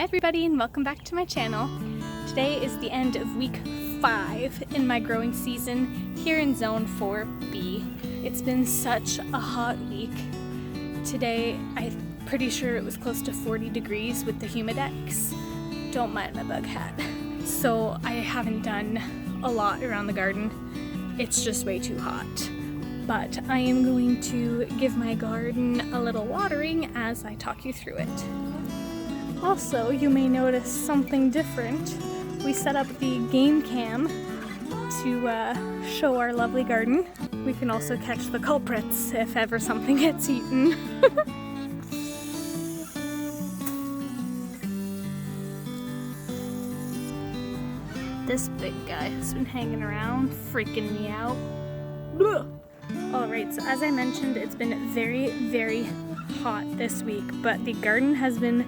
everybody and welcome back to my channel. Today is the end of week 5 in my growing season here in Zone 4B. It's been such a hot week. Today I'm pretty sure it was close to 40 degrees with the Humidex. Don't mind my bug hat. So I haven't done a lot around the garden. It's just way too hot. But I am going to give my garden a little watering as I talk you through it. Also, you may notice something different. We set up the game cam to show our lovely garden. We can also catch the culprits if ever something gets eaten. This big guy has been hanging around, freaking me out. Alright, so as I mentioned, it's been very, very hot this week, but the garden has been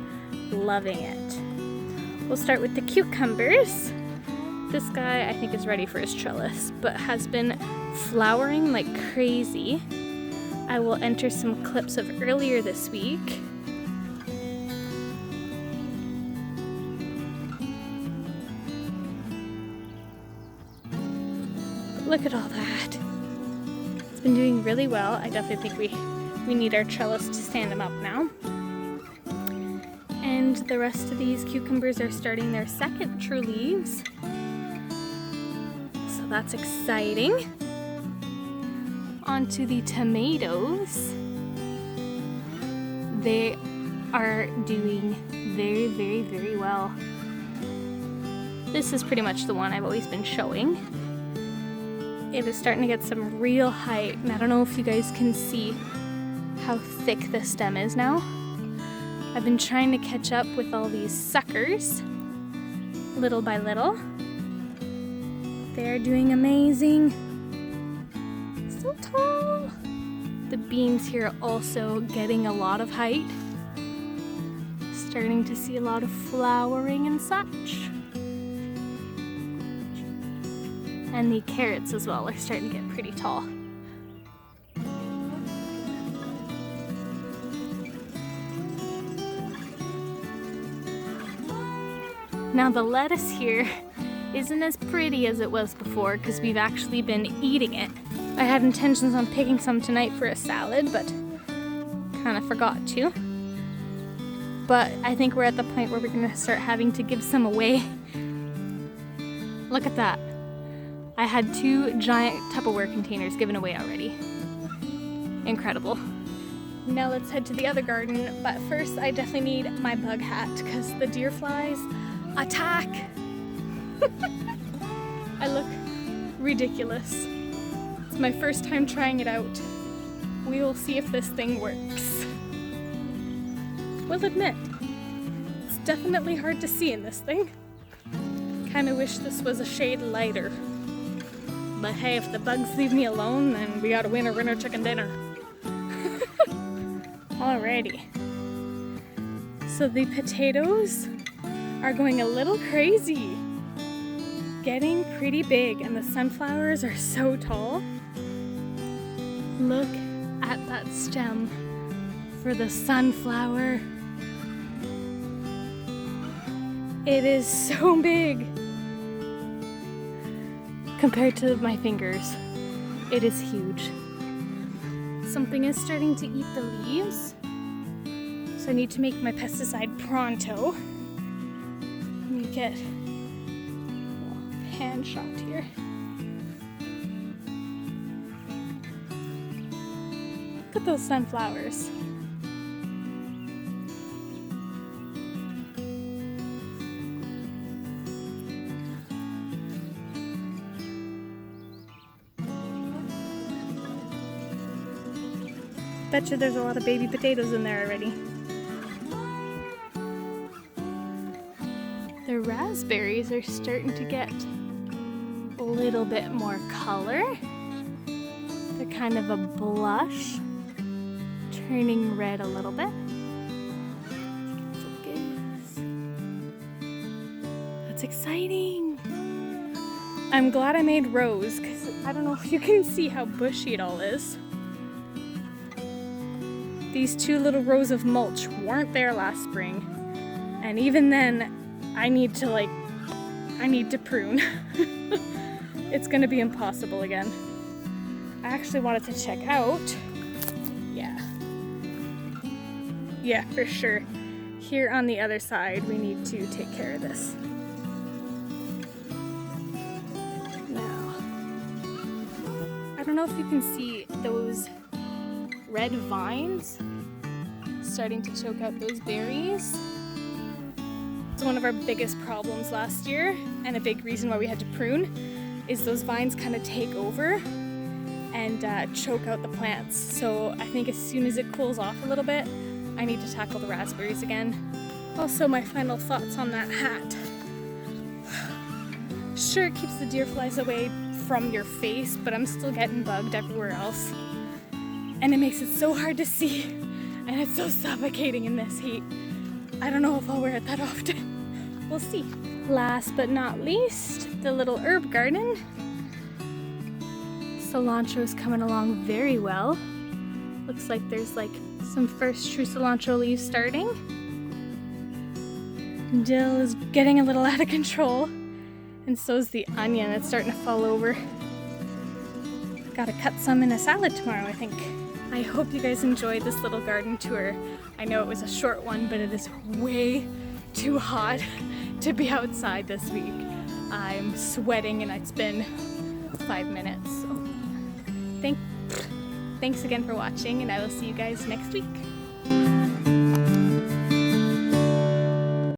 loving it. We'll start with the cucumbers. This guy I think is ready for his trellis, but has been flowering like crazy. I will enter some clips of earlier this week. But look at all that. It's been doing really well. I definitely think we need our trellis to stand him up now. And the rest of these cucumbers are starting their second true leaves. So that's exciting. On to the tomatoes. They are doing very, very, very well. This is pretty much the one I've always been showing. It is starting to get some real height, and I don't know if you guys can see how thick the stem is now. I've been trying to catch up with all these suckers, little by little. They're doing amazing. So tall. The beans here are also getting a lot of height. Starting to see a lot of flowering and such. And the carrots as well are starting to get pretty tall. Now the lettuce here isn't as pretty as it was before because we've actually been eating it. I had intentions on picking some tonight for a salad, but kind of forgot to. But I think we're at the point where we're gonna start having to give some away. Look at that. I had 2 giant Tupperware containers given away already. Incredible. Now let's head to the other garden, but first I definitely need my bug hat because the deer flies attack. I look ridiculous. It's my first time trying it out. We will see if this thing works. Will admit, it's definitely hard to see in this thing. Kinda wish this was a shade lighter. But hey, if the bugs leave me alone, then we got a winner chicken dinner. Alrighty. So the potatoes are going a little crazy. Getting pretty big, and the sunflowers are so tall. Look at that stem for the sunflower. It is so big. Compared to my fingers, it is huge. Something is starting to eat the leaves, so I need to make my pesticide pronto. Let me get a hand shot here. Look at those sunflowers. Betcha there's a lot of baby potatoes in there already. The raspberries are starting to get a little bit more color. They're kind of a blush, turning red a little bit. Focus. That's exciting. I'm glad I made rows because I don't know if you can see how bushy it all is. These 2 little rows of mulch weren't there last spring, And even then, I need to prune. It's gonna be impossible again. I actually wanted to check out, yeah, for sure. Here on the other side, we need to take care of this. Now, I don't know if you can see those red vines starting to choke out those berries. It's one of our biggest problems last year, and a big reason why we had to prune is those vines kind of take over and choke out the plants. So I think as soon as it cools off a little bit, I need to tackle the raspberries again. Also, my final thoughts on that hat. Sure, it keeps the deer flies away from your face, but I'm still getting bugged everywhere else. And it makes it so hard to see, and it's so suffocating in this heat. I don't know if I'll wear it that often. We'll see. Last but not least, the little herb garden. Cilantro is coming along very well. Looks like there's like some first true cilantro leaves starting. Dill is getting a little out of control, and so is the onion. It's starting to fall over. Gotta cut some in a salad tomorrow, I think. I hope you guys enjoyed this little garden tour. I know it was a short one, but it is way too hot to be outside this week. I'm sweating and it's been 5 minutes. So thanks again for watching, and I will see you guys next week.